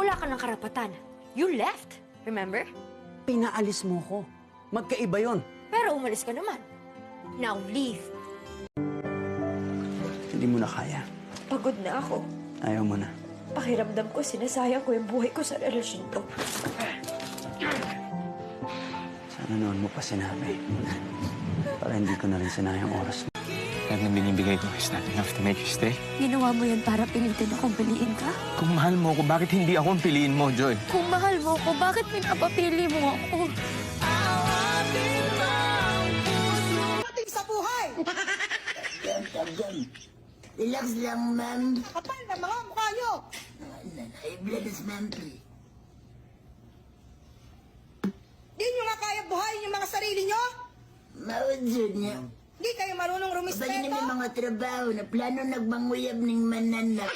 Wala ka ng karapatan. You left, remember? Pinaalis mo ko. Magkaiba yon. Pero umalis ka naman. Now leave. Hindi mo na kaya. Pagod na ako. Ayaw mo na. Pakiramdam ko, sinasayang ko yung buhay ko sa relasyon to. Sana noon mo pa sinabi. Para hindi ko na rin sinayang oras. Lahat ng binibigay ko is not enough to make you stay. Ginawa mo yan para pilitin akong piliin ka? Kung mahal mo ako, bakit hindi ako ang piliin mo, Joy? Kung mahal mo ko, bakit pinapapili mo ako? Sa buhay! Relax lang, ma'am. Kapal na mga mukha nyo! High blood is mentally. Di nyo nga kaya buhayin yung mga sarili nyo? Mawad yun niya. Di kayo marunong Bali na rumispeto? may mga trabaho na plano nagmanguyab ng mananak.